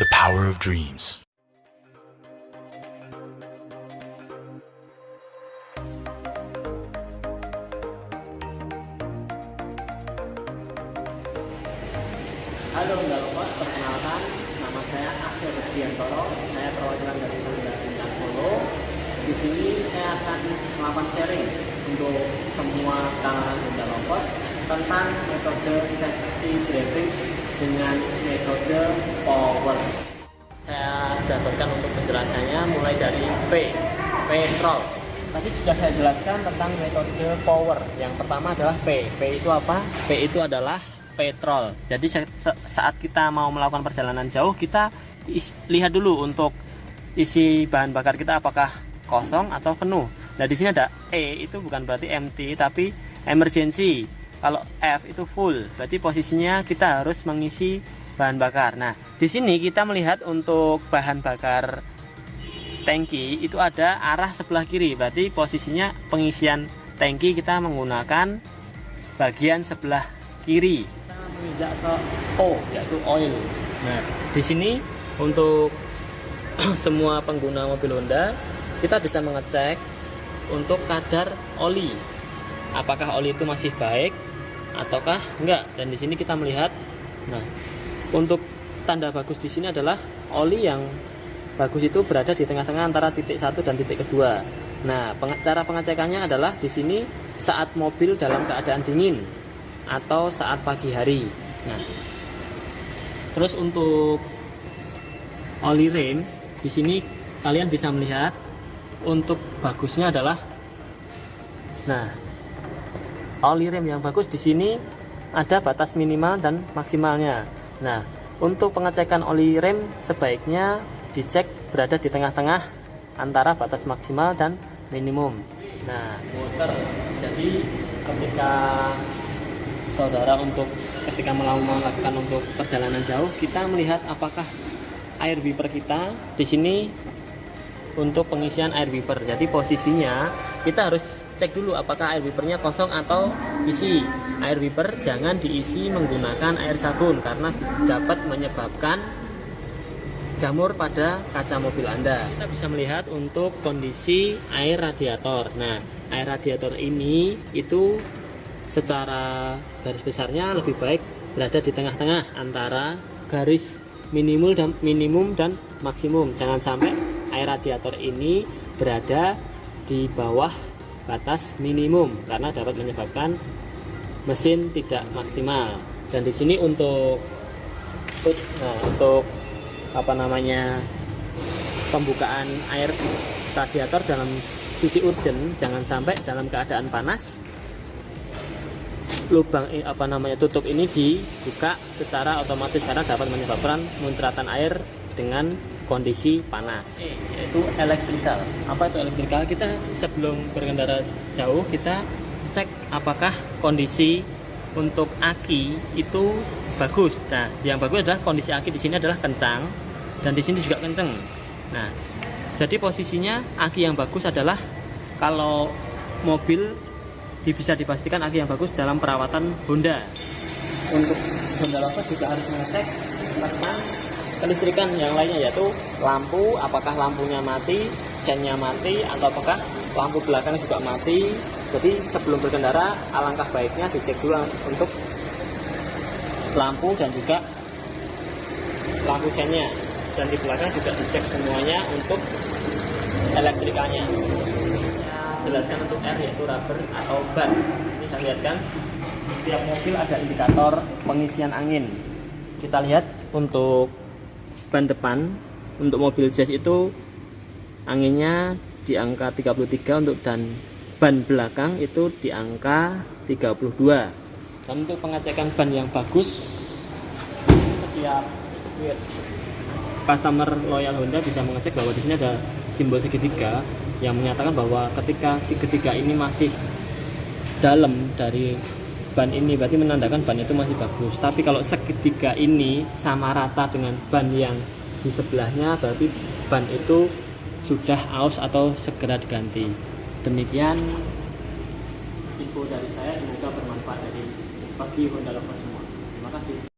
The power of dreams. Halo Ndalopos, perkenalkan nama saya Akhil Diantoro. Saya perwakilan dari Honda Bintang Solo. Di sini saya akan melakukan sharing untuk semua kalangan Ndalopos tentang metode safety driving dengan metode power. Saya jabarkan untuk penjelasannya mulai dari petrol. Tadi sudah saya jelaskan tentang metode power. Yang pertama adalah P itu apa? P itu adalah petrol. Jadi saat kita mau melakukan perjalanan jauh, kita lihat dulu untuk isi bahan bakar kita apakah kosong atau penuh. Nah, di sini ada E, itu bukan berarti empty tapi emergency. Kalau F itu full, berarti posisinya kita harus mengisi bahan bakar. Nah, di sini kita melihat untuk bahan bakar tangki itu ada arah sebelah kiri, berarti posisinya pengisian tangki kita menggunakan bagian sebelah kiri. Kita menginjak ke O, yaitu oil. Nah, di sini untuk semua pengguna mobil Honda, kita bisa mengecek untuk kadar oli. Apakah oli itu masih baik ataukah enggak? Dan di sini kita melihat, nah, untuk tanda bagus di sini adalah oli yang bagus itu berada di tengah-tengah antara titik 1 dan titik kedua. Nah, cara pengecekannya adalah di sini saat mobil dalam keadaan dingin atau saat pagi hari. Nah, terus untuk oli rem di sini kalian bisa melihat untuk bagusnya adalah, nah, oli rem yang bagus di sini ada batas minimal dan maksimalnya. Nah, untuk pengecekan oli rem sebaiknya dicek berada di tengah-tengah antara batas maksimal dan minimum. Nah, muter. Jadi ketika saudara ketika melakukan untuk perjalanan jauh, kita melihat apakah air wiper kita di sini untuk pengisian air wiper. Jadi posisinya kita harus cek dulu apakah air wipernya kosong atau isi. Air wiper jangan diisi menggunakan air sabun karena dapat menyebabkan jamur pada kaca mobil Anda. Kita bisa melihat untuk kondisi air radiator. Nah, air radiator ini itu secara garis besarnya lebih baik berada di tengah-tengah antara garis minimum dan maksimum. Jangan sampai air radiator ini berada di bawah batas minimum karena dapat menyebabkan mesin tidak maksimal. Dan di sini untuk pembukaan air radiator dalam sisi urgen, jangan sampai dalam keadaan panas lubang tutup ini dibuka secara otomatis karena dapat menyebabkan muncratan air dengan kondisi panas. Yaitu elektrikal. Apa itu elektrikal? Kita sebelum berkendara jauh kita cek apakah kondisi untuk aki itu bagus. Nah, yang bagus adalah kondisi aki di sini adalah kencang dan di sini juga kencang. Nah, jadi posisinya aki yang bagus adalah kalau mobil bisa dipastikan aki yang bagus dalam perawatan Honda. Untuk Honda Lovers juga harus mengecek tentang kelistrikan yang lainnya, yaitu lampu, apakah lampunya mati, sennya mati, atau apakah lampu belakang juga mati. Jadi sebelum berkendara alangkah baiknya dicek dulu untuk lampu dan juga lampu sennya, dan di belakang juga dicek semuanya untuk elektrikalnya. Saya jelaskan untuk R, yaitu rubber atau ban. Ini saya lihatkan setiap mobil ada indikator pengisian angin. Kita lihat untuk ban depan untuk mobil Jazz itu anginnya di angka 33 dan ban belakang itu di angka 32. Dan untuk pengecekan ban yang bagus, setiap customer loyal Honda bisa mengecek bahwa di sini ada simbol segitiga yang menyatakan bahwa ketika segitiga ini masih dalam dari ban ini, berarti menandakan ban itu masih bagus. Tapi kalau segitiga ini sama rata dengan ban yang di sebelahnya, berarti ban itu sudah aus atau segera diganti. Demikian info dari saya, semoga bermanfaat bagi Honda Lovers semua. Terima kasih.